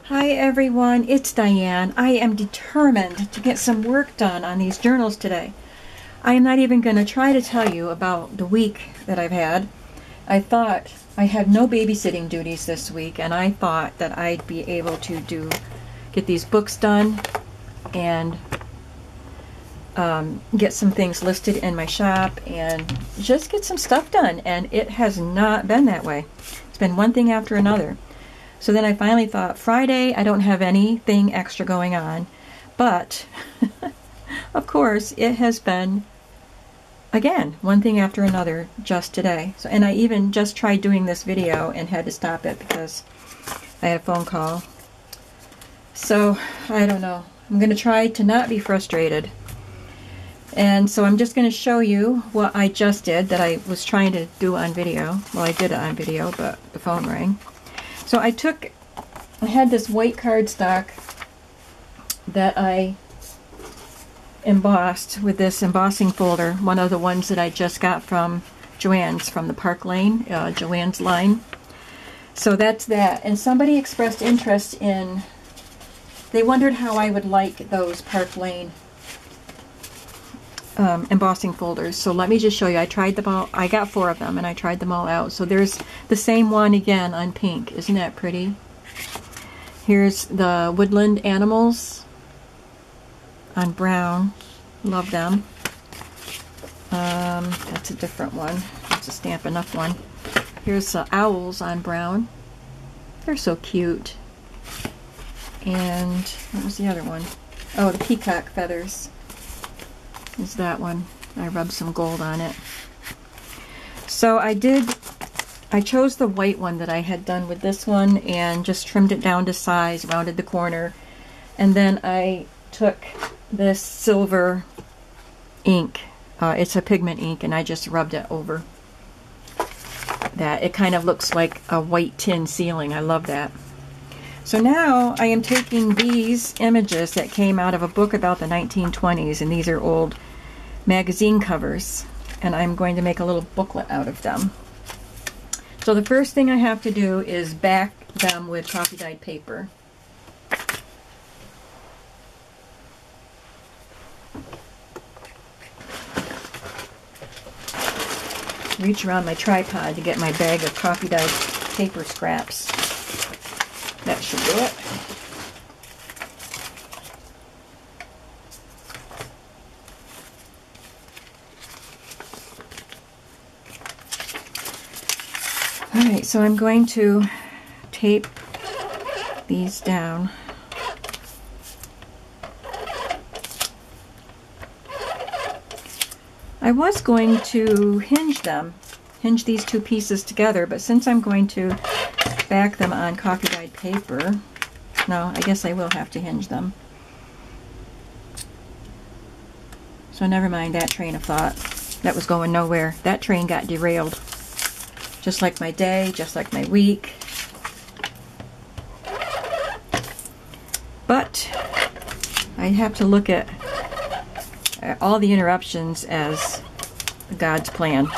Hi everyone, it's Diane. I am determined to get some work done on these journals today. I am not even going to try to tell you about the week that I've had. I thought I had no babysitting duties this week, and I thought that I'd be able to get these books done and get some things listed in my shop and just get some stuff done, and it has not been that way. It's been one thing after another. So then I finally thought, Friday, I don't have anything extra going on. But, of course, it has been, again, one thing after another just today. So, and I even just tried doing this video and had to stop it because I had a phone call. So, I don't know. I'm going to try to not be frustrated. And so I'm just going to show you what I just did that I was trying to do on video. Well, I did it on video, but the phone rang. So I had this white cardstock that I embossed with this embossing folder, one of the ones that I just got from Joann's, from the Park Lane, Joann's line. So that's that. And somebody expressed interest in, they wondered how I would like those Park Lane embossing folders. So let me just show you. I tried them all. I got 4 of them and I tried them all out. So there's the same one again on pink. Isn't that pretty? Here's the woodland animals on brown. Love them. That's a different one. That's a Stampin' Up! One. Here's the owls on brown. They're so cute. And what was the other one? Oh, the peacock feathers. Is that one. I rubbed some gold on it. So I chose the white one that I had done with this one and just trimmed it down to size, rounded the corner, and then I took this silver ink. It's a pigment ink, and I just rubbed it over that. It kind of looks like a white tin ceiling. I love that. So now I am taking these images that came out of a book about the 1920s, and these are old magazine covers, and I'm going to make a little booklet out of them. So the first thing I have to do is back them with coffee dyed paper. Reach around my tripod to get my bag of coffee dyed paper scraps. That should do it. Alright, so I'm going to tape these down. I was going to hinge these 2 pieces together, but since I'm going to back them on coffee dyed paper, no, I guess I will have to hinge them. So never mind that train of thought. That was going nowhere. That train got derailed. Just like my day, just like my week. But I have to look at all the interruptions as God's plan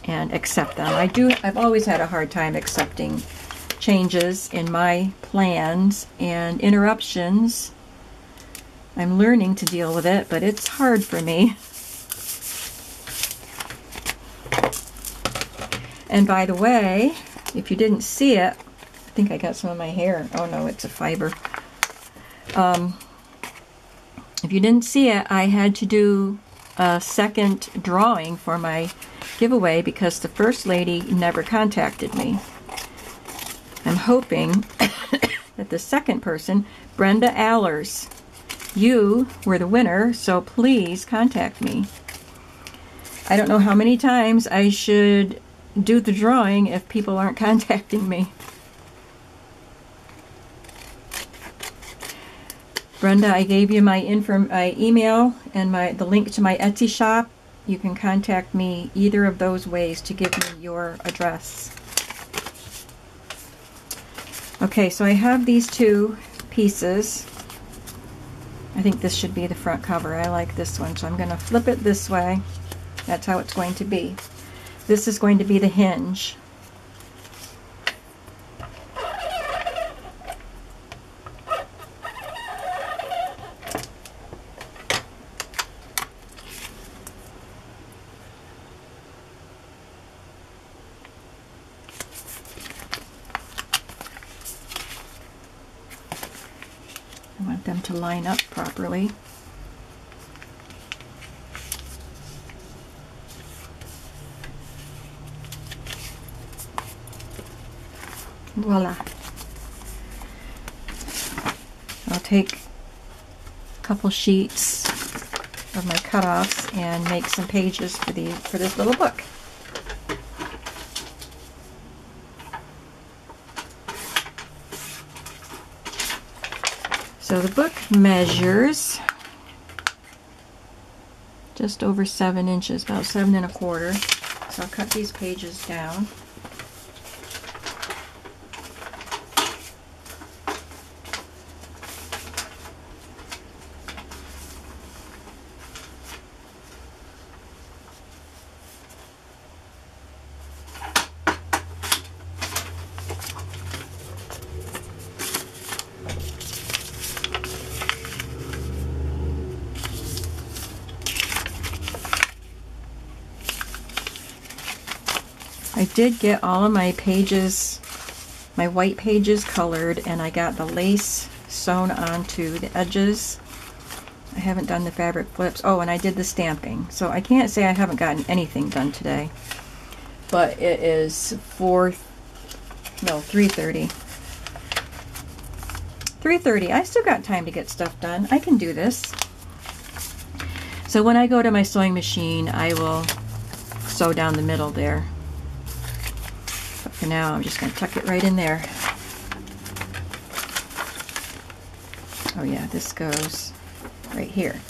and accept them. I've always had a hard time accepting changes in my plans and interruptions. I'm learning to deal with it, but it's hard for me. And by the way, if you didn't see it, I think I got some of my hair. Oh no, it's a fiber. If you didn't see it, I had to do a second drawing for my giveaway because the first lady never contacted me. I'm hoping that the second person, Brenda Allers, you were the winner, so please contact me. I don't know how many times I should do the drawing if people aren't contacting me. Brenda, I gave you my email and the link to my Etsy shop. You can contact me either of those ways to give me your address. Okay, so I have these 2 pieces. I think this should be the front cover. I like this one, so I'm going to flip it this way. That's how it's going to be. This is going to be the hinge. I want them to line up properly. Voila. I'll take a couple sheets of my cutoffs and make some pages for this little book. So the book measures just over 7 inches, about 7 1/4. So I'll cut these pages down. I did get all of my pages, my white pages colored, and I got the lace sewn onto the edges. I haven't done the fabric flips. Oh, and I did the stamping. So I can't say I haven't gotten anything done today. But it is 3:30. 3:30. I still got time to get stuff done. I can do this. So when I go to my sewing machine, I will sew down the middle there. But for now, I'm just going to tuck it right in there. Oh yeah, this goes right here.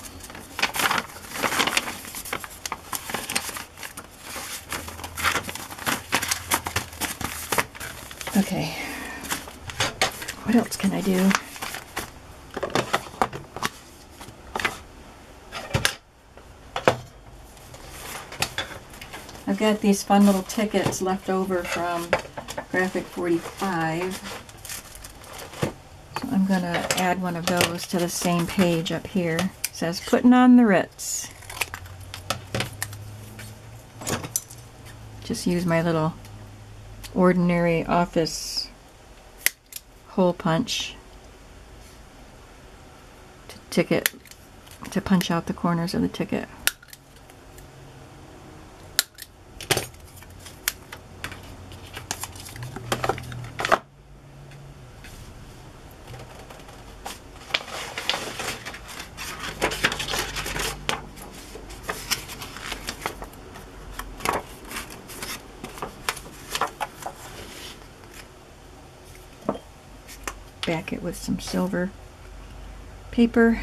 Okay, what else can I do? I've got these fun little tickets left over from Graphic 45. So I'm going to add one of those to the same page up here. It says, putting on the Ritz. Just use my little ordinary office hole punch to punch out the corners of the ticket. Back it with some silver paper.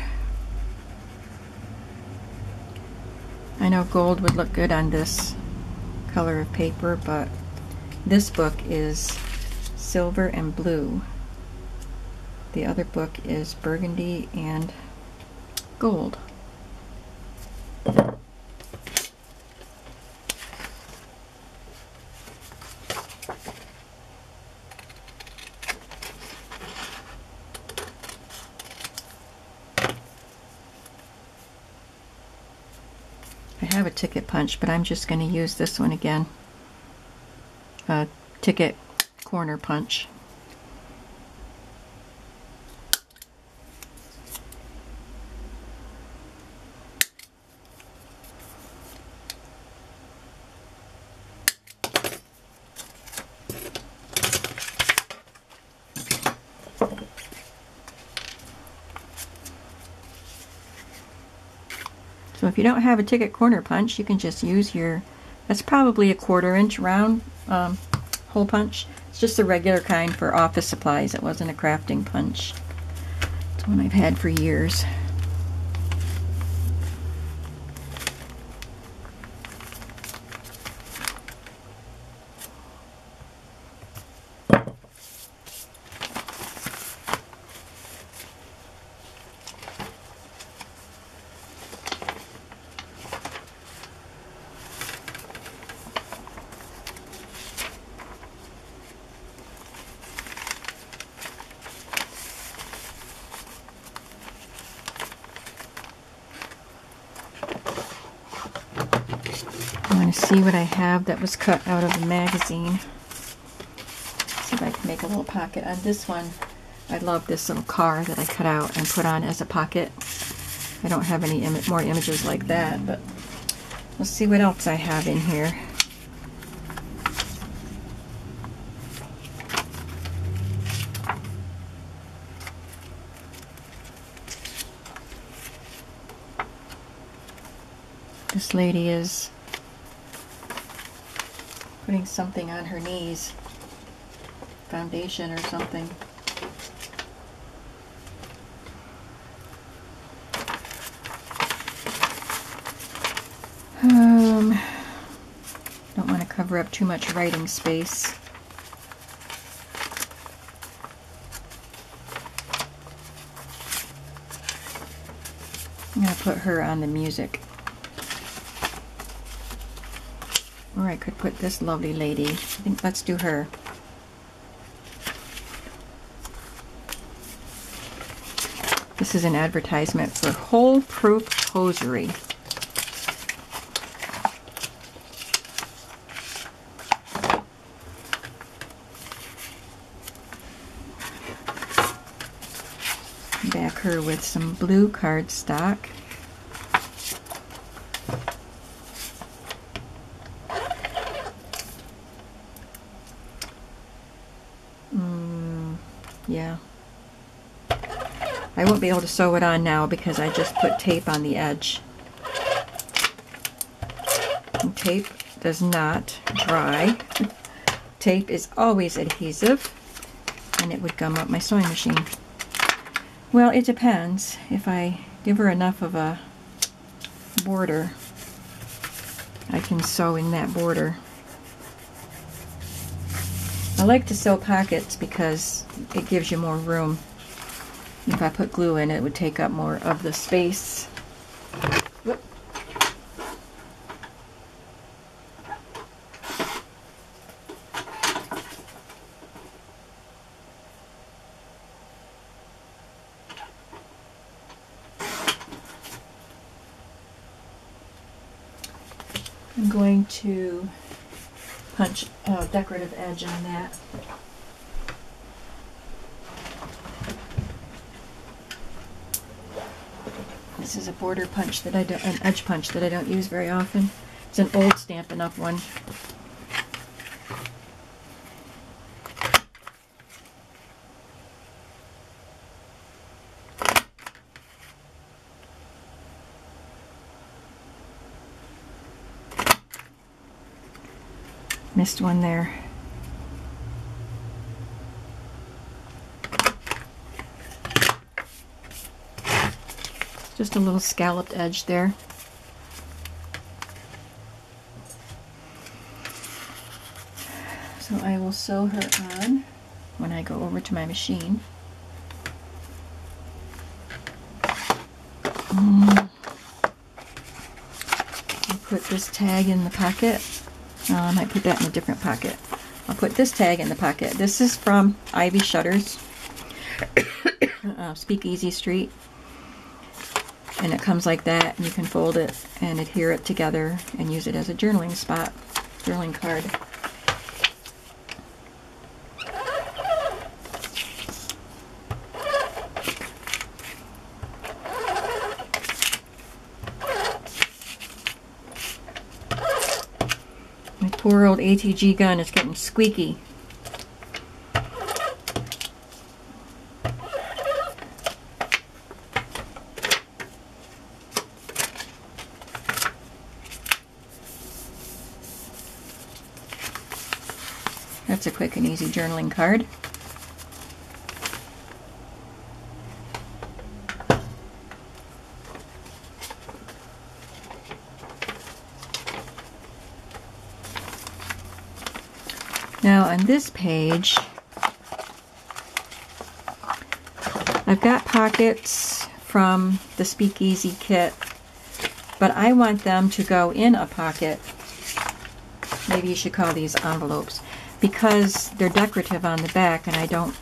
I know gold would look good on this color of paper, but this book is silver and blue. The other book is burgundy and gold. I have a ticket punch, but I'm just going to use this one again. A ticket corner punch. So if you don't have a ticket corner punch, you can just use your, that's probably a 1/4 inch round hole punch. It's just a regular kind for office supplies. It wasn't a crafting punch. It's one I've had for years. I want to see what I have that was cut out of the magazine. See if I can make a little pocket on this one. I love this little car that I cut out and put on as a pocket. I don't have any more images like that, but let's see what else I have in here. This lady is putting something on her knees. Foundation or something. Don't want to cover up too much writing space. I'm going to put her on the music. Or I could put this lovely lady. I think let's do her. This is an advertisement for Hole Proof Hosiery. Back her with some blue cardstock. Yeah. I won't be able to sew it on now because I just put tape on the edge. And tape does not dry. Tape is always adhesive, and it would gum up my sewing machine. Well, it depends. If I give her enough of a border, I can sew in that border. I like to sew pockets because it gives you more room. If I put glue in, it would take up more of the space. Whoop. I'm going to punch a decorative edge on that. This is a border punch that I don't, an edge punch that I don't use very often. It's an old Stampin' Up! One. Missed one there. Just a little scalloped edge there. So I will sew her on when I go over to my machine. I'll put this tag in the pocket. I might put that in a different pocket. I'll put this tag in the pocket. This is from Ivy Shutters, Speakeasy Street. And it comes like that, and you can fold it and adhere it together and use it as a journaling spot, journaling card. My poor old ATG gun is getting squeaky. That's a quick and easy journaling card. Now on this page, I've got pockets from the Speakeasy kit, but I want them to go in a pocket. Maybe you should call these envelopes, because they're decorative on the back, and I don't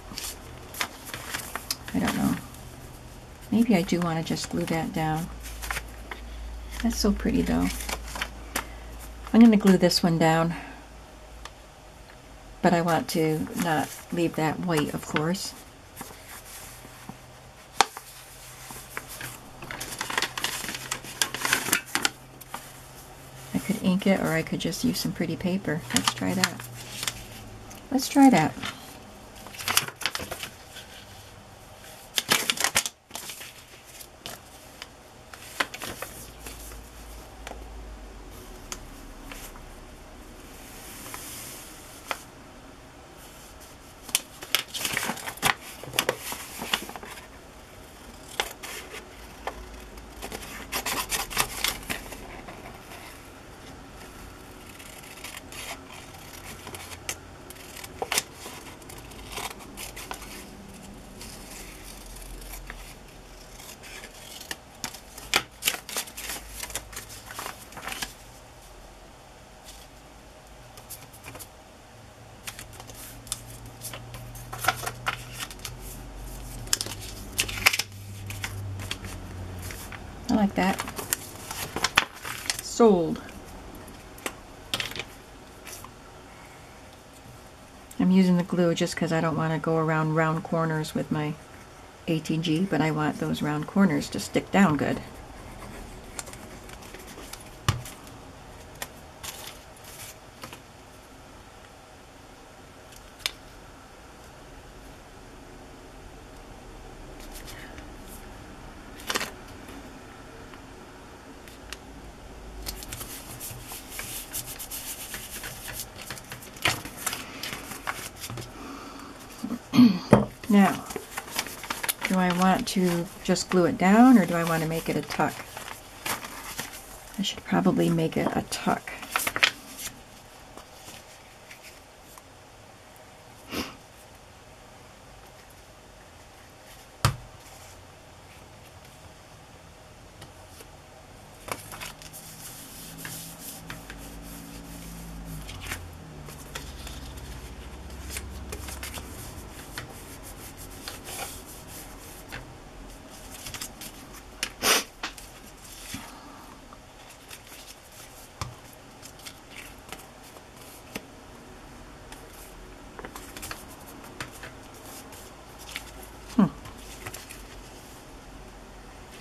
know. Maybe I do want to just glue that down. That's so pretty though. I'm going to glue this one down, but I want to not leave that white, of course. ink it, or I could just use some pretty paper. Let's try that. Let's try that. I like that. Sold. I'm using the glue just because I don't want to go around round corners with my ATG, but I want those round corners to stick down good. Now, do I want to just glue it down, or do I want to make it a tuck? I should probably make it a tuck.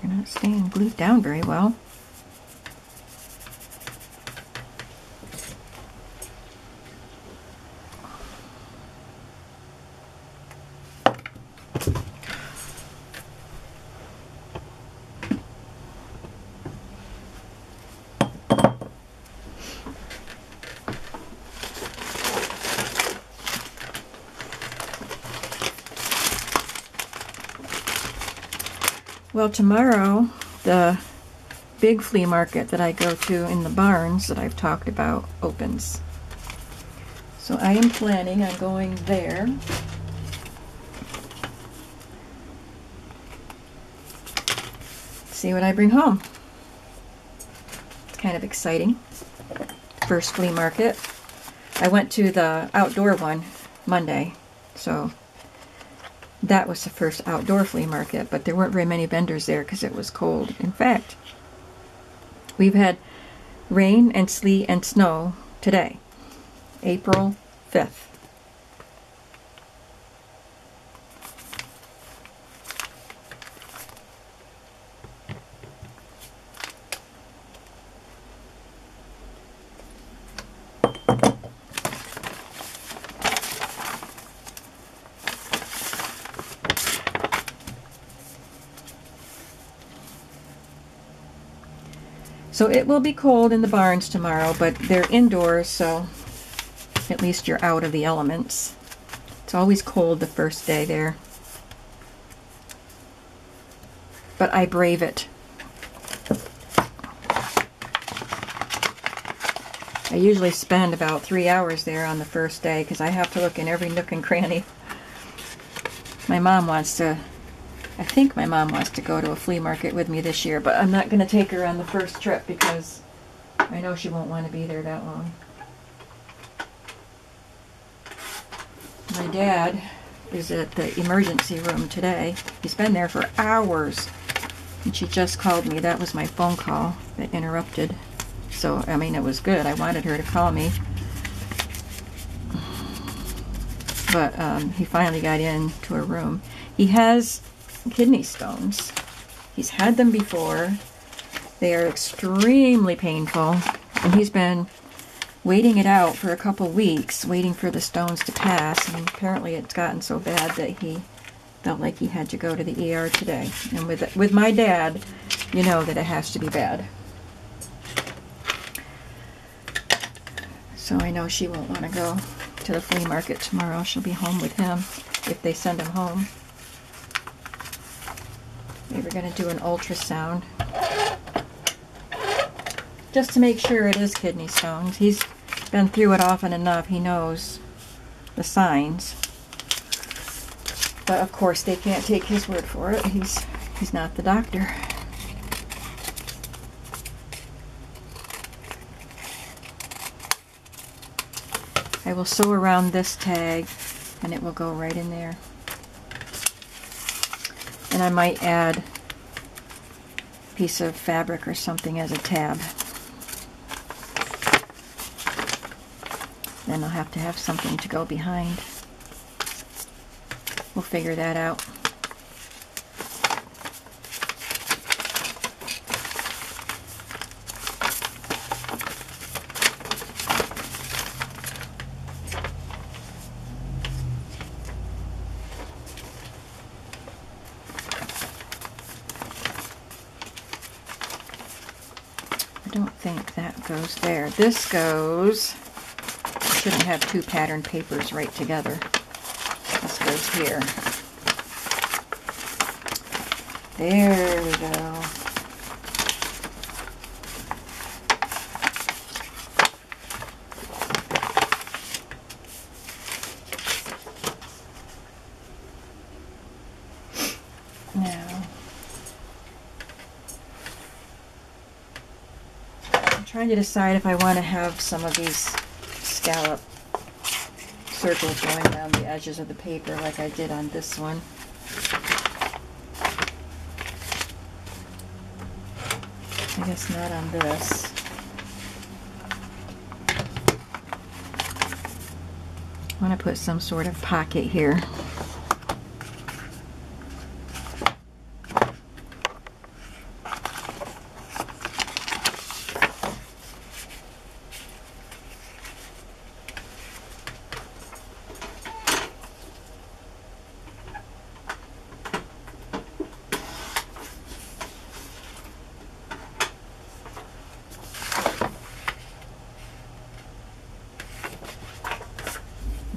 You're not staying glued down very well. Well, tomorrow, the big flea market that I go to in the barns that I've talked about opens. So I am planning on going there. See what I bring home. It's kind of exciting. First flea market. I went to the outdoor one Monday, so that was the first outdoor flea market, but there weren't very many vendors there because it was cold. In fact, we've had rain and sleet and snow today, April 5th. So it will be cold in the barns tomorrow, but they're indoors, so at least you're out of the elements. It's always cold the first day there. But I brave it. I usually spend about 3 hours there on the first day because I have to look in every nook and cranny. My mom wants to... I think my mom wants to go to a flea market with me this year, but I'm not going to take her on the first trip because I know she won't want to be there that long. My dad is at the emergency room today. He's been there for hours, and she just called me. That was my phone call that interrupted. So, I mean, it was good. I wanted her to call me. But he finally got into her room. He has kidney stones. He's had them before. They are extremely painful. And he's been waiting it out for a couple weeks, waiting for the stones to pass, and apparently it's gotten so bad that he felt like he had to go to the ER today. And with my dad, you know that it has to be bad. So I know she won't want to go to the flea market tomorrow. She'll be home with him if they send him home. They were going to do an ultrasound just to make sure it is kidney stones. He's been through it often enough. He knows the signs. But of course they can't take his word for it. He's not the doctor. I will sew around this tag and it will go right in there. And I might add a piece of fabric or something as a tab. Then I'll have to have something to go behind. We'll figure that out. I don't think that goes there. This goes, I shouldn't have two pattern papers right together. This goes here. There we go. Now, I'm trying to decide if I want to have some of these scallop circles going down the edges of the paper like I did on this one. I guess not on this. I want to put some sort of pocket here.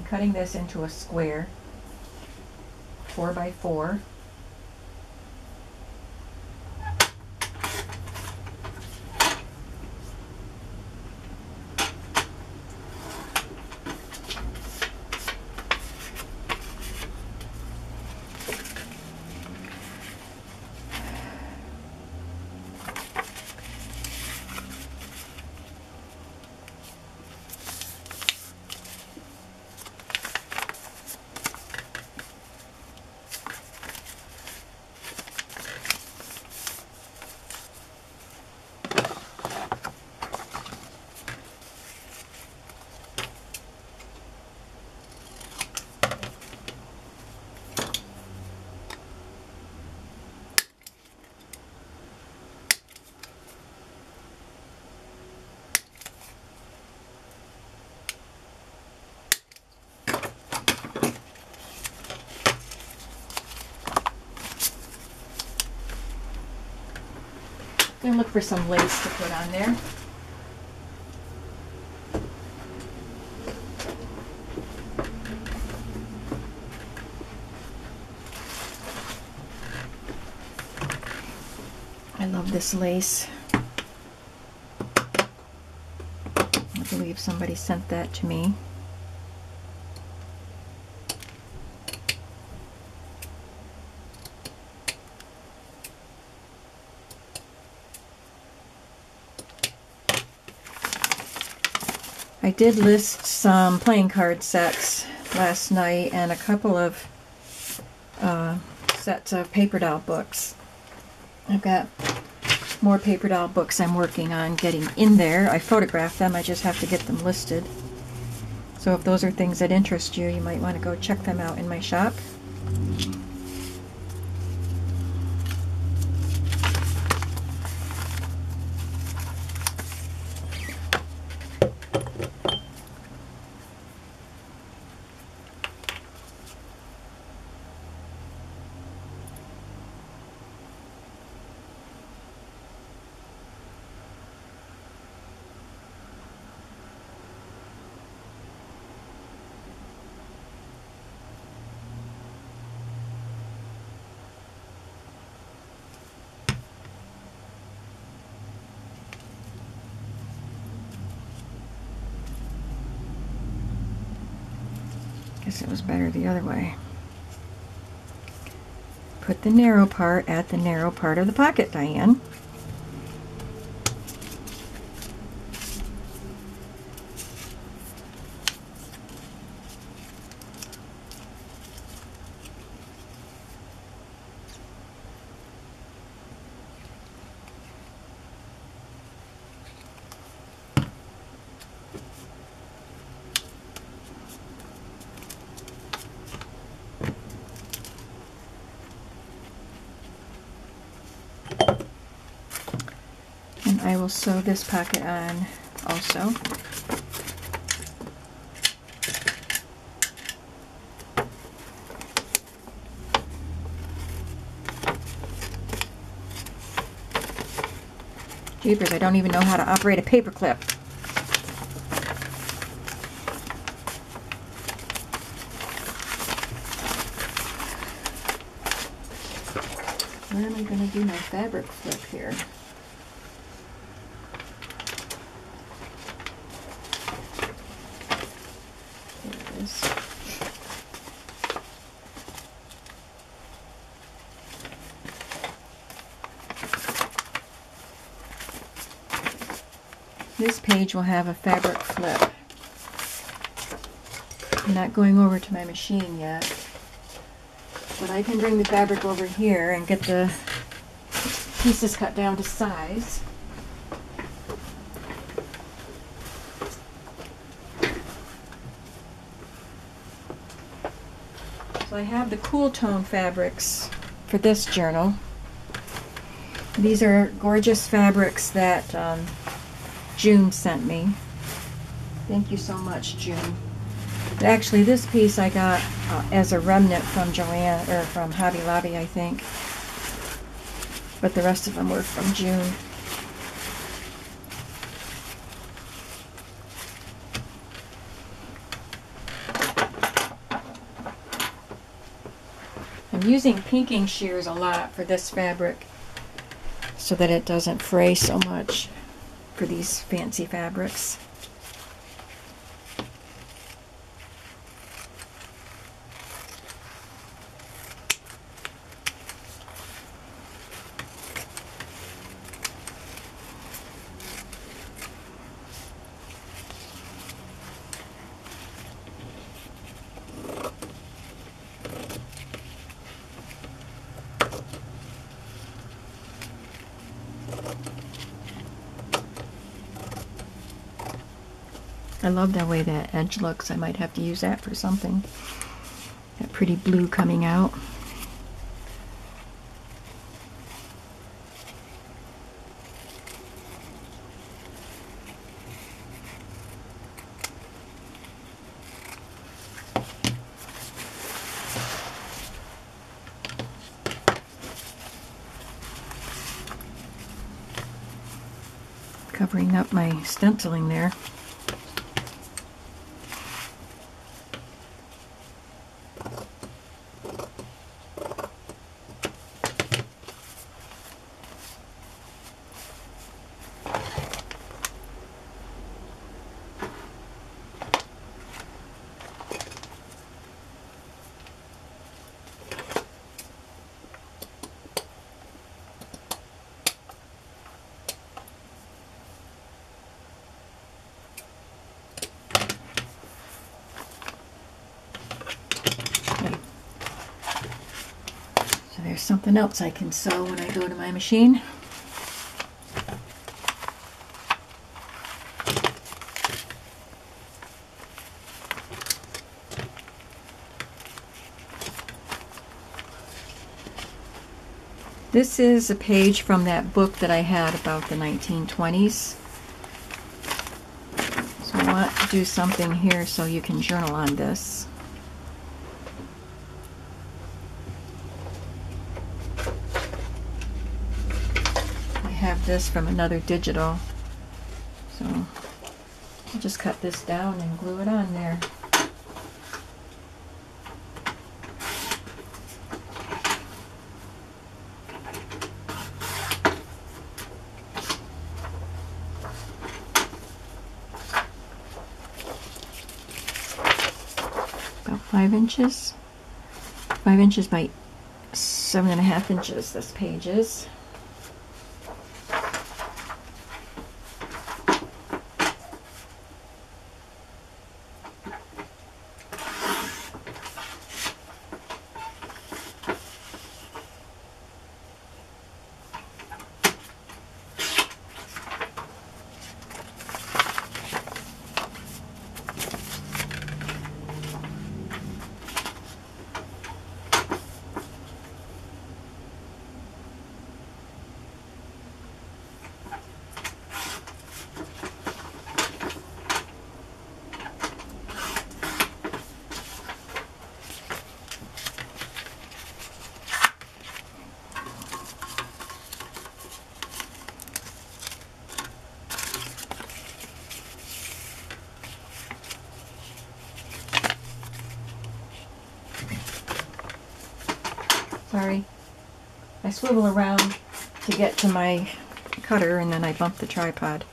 Cutting this into a square, 4 by 4. Gonna look for some lace to put on there. I love this lace. I believe somebody sent that to me. I did list some playing card sets last night and a couple of sets of paper doll books. I've got more paper doll books I'm working on getting in there. I photographed them, I just have to get them listed. So if those are things that interest you, you might want to go check them out in my shop. guess it was better the other way. Put the narrow part at the narrow part of the pocket, Diane. I will sew this pocket on also. Jeepers, I don't even know how to operate a paper clip. Where am I going to do my fabric flip here? This page will have a fabric flip. I'm not going over to my machine yet, but I can bring the fabric over here and get the pieces cut down to size. So I have the cool tone fabrics for this journal. These are gorgeous fabrics that June sent me. Thank you so much, June. Actually, this piece I got as a remnant from Joanne, or from Hobby Lobby, I think. But the rest of them were from June. I'm using pinking shears a lot for this fabric so that it doesn't fray so much for these fancy fabrics. I love the way that edge looks. I might have to use that for something. That pretty blue coming out. Covering up my stenciling there. There's something else I can sew when I go to my machine. This is a page from that book that I had about the 1920s. So I want to do something here so you can journal on this. Have this from another digital, so I'll just cut this down and glue it on there. About 5 inches. 5 inches by 7.5 inches, this page is. Sorry, I swivel around to get to my cutter and then I bump the tripod.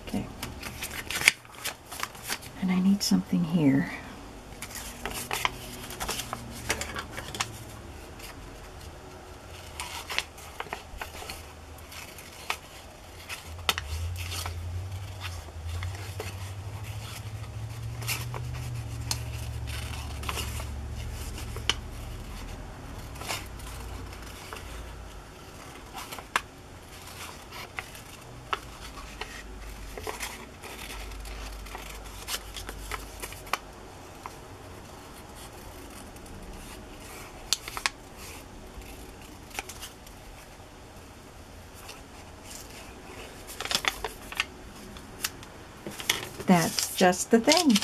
Okay, and I need something here. That's just the thing.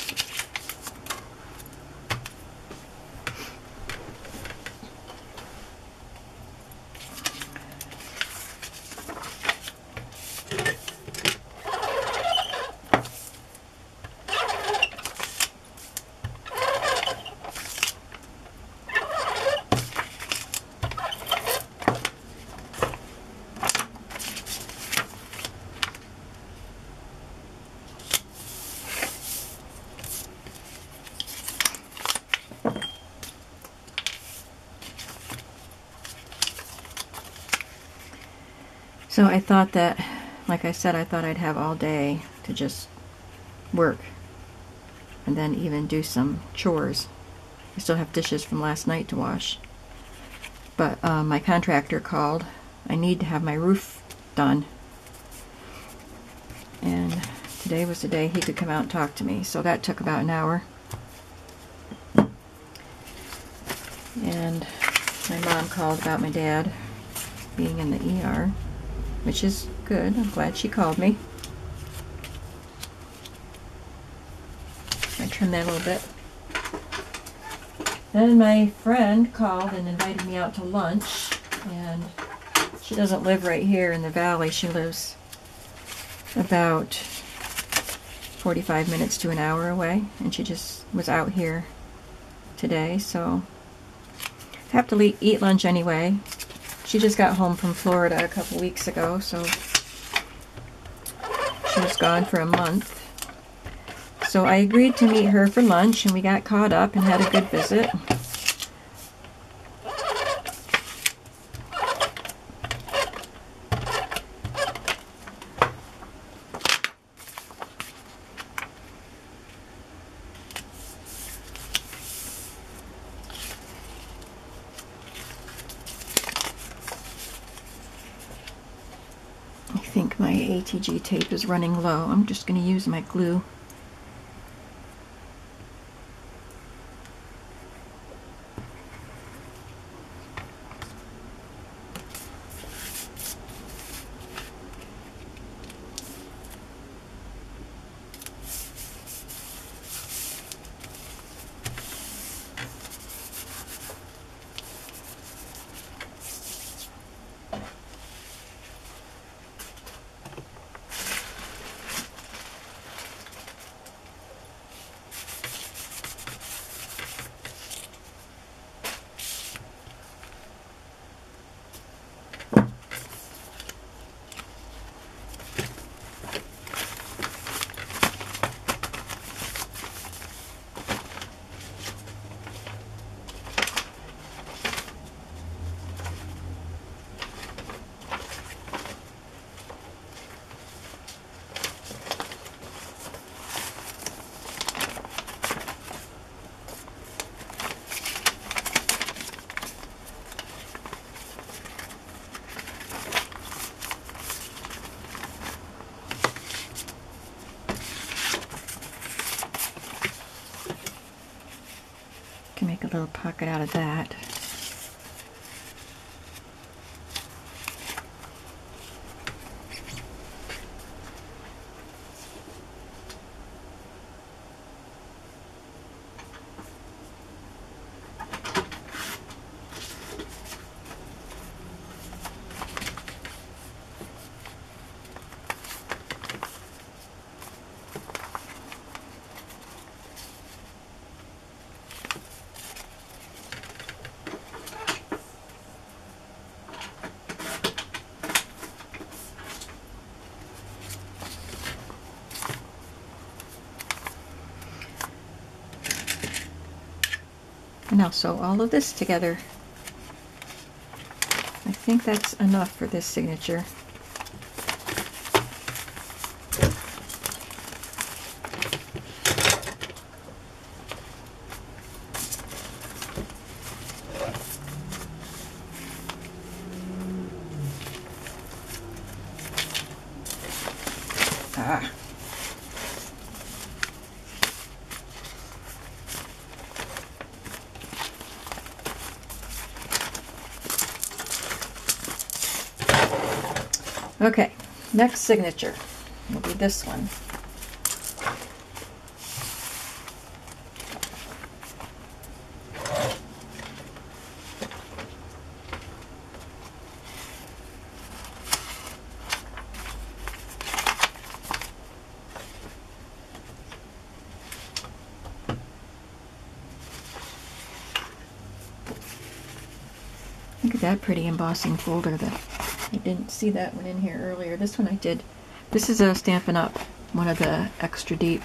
So I thought that, like I said, I thought I'd have all day to just work and then even do some chores. I still have dishes from last night to wash. But my contractor called. I need to have my roof done. And today was the day he could come out and talk to me. So that took about an hour. And my mom called about my dad being in the ER. Which is good. I'm glad she called me. I trim that a little bit. Then my friend called and invited me out to lunch. And she doesn't live right here in the valley. She lives about 45 minutes to an hour away. And she just was out here today. So I have to eat lunch anyway. She just got home from Florida a couple weeks ago, so she was gone for a month. So I agreed to meet her for lunch, and we got caught up and had a good visit. I think my ATG tape is running low. I'm just going to use my glue. make a little pocket out of that. And I'll sew all of this together. I think that's enough for this signature. Ah. Okay, next signature will be this one. Look at that pretty embossing folder. That I didn't see that one in here earlier. This one I did. This is a Stampin' Up, one of the extra deep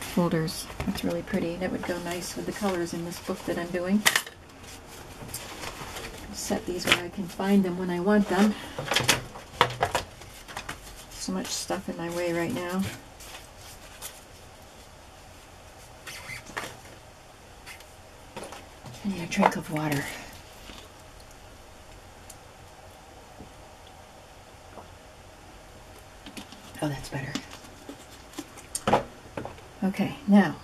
folders. That's really pretty. That would go nice with the colors in this book that I'm doing. Set these where I can find them when I want them. So much stuff in my way right now. I need a drink of water. Oh, that's better. Okay, now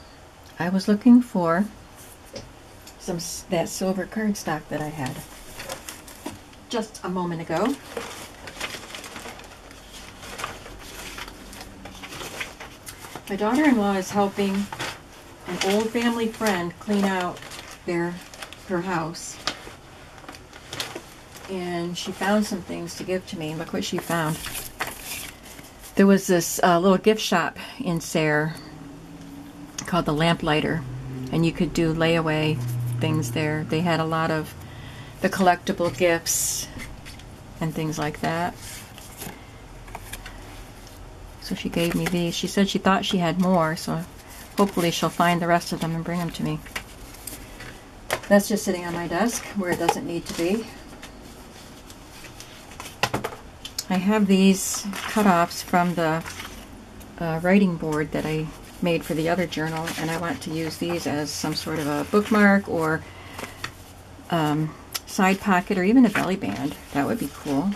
I was looking for that silver cardstock that I had just a moment ago. My daughter-in-law is helping an old family friend clean out her house, and she found some things to give to me. Look what she found. There was this little gift shop in Sayre called the Lamplighter, and you could do layaway things there. They had a lot of the collectible gifts and things like that. So she gave me these. She said she thought she had more, so hopefully she'll find the rest of them and bring them to me. That's just sitting on my desk where it doesn't need to be. I have these cut-offs from the writing board that I made for the other journal, and I want to use these as some sort of a bookmark or side pocket or even a belly band. That would be cool.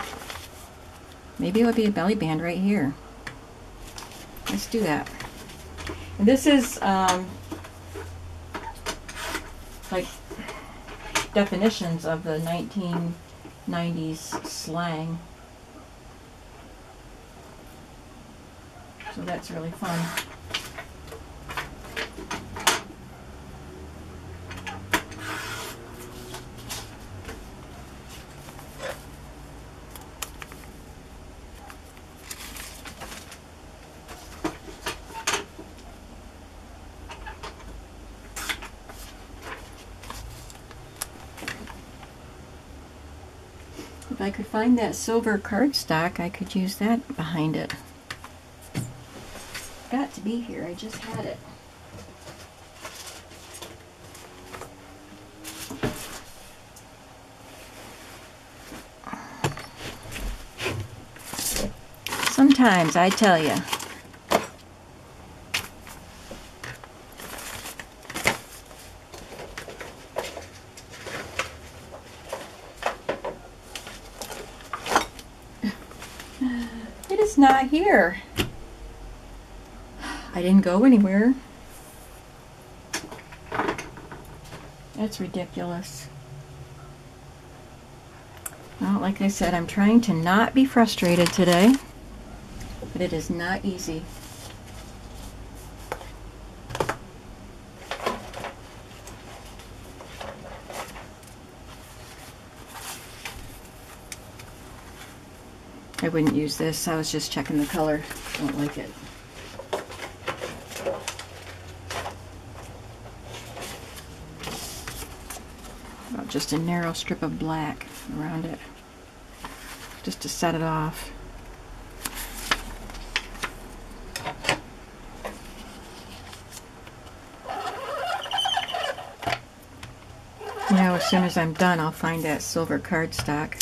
Maybe it would be a belly band right here. Let's do that. And this is like definitions of the 1990s slang. So that's really fun. If I could find that silver cardstock, I could use that behind it. Got to be here. I just had it. Sometimes, I tell you. It is not here. I didn't go anywhere. That's ridiculous. Well, like I said, I'm trying to not be frustrated today, but it is not easy. I wouldn't use this. I was just checking the color. Don't like it. About just a narrow strip of black around it, just to set it off. Now, as soon as I'm done, I'll find that silver cardstock.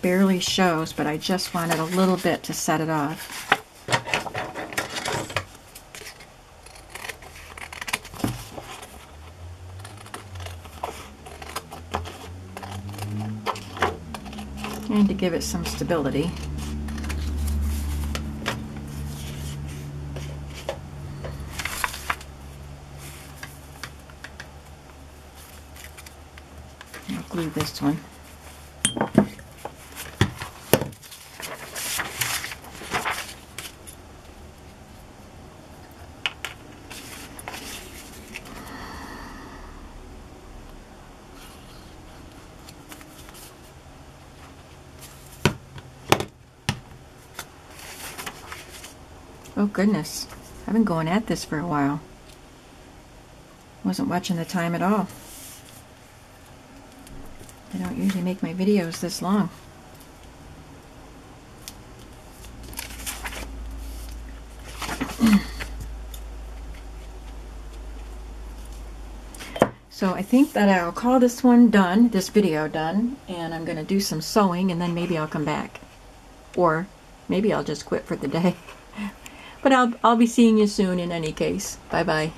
Barely shows, but I just wanted a little bit to set it off. And to give it some stability. I'll glue this one. Oh goodness, I've been going at this for a while. Wasn't watching the time at all. I don't usually make my videos this long. So I think that I'll call this one done, this video done, and I'm going to do some sewing and then maybe I'll come back. Or maybe I'll just quit for the day. But I'll be seeing you soon in any case. Bye bye.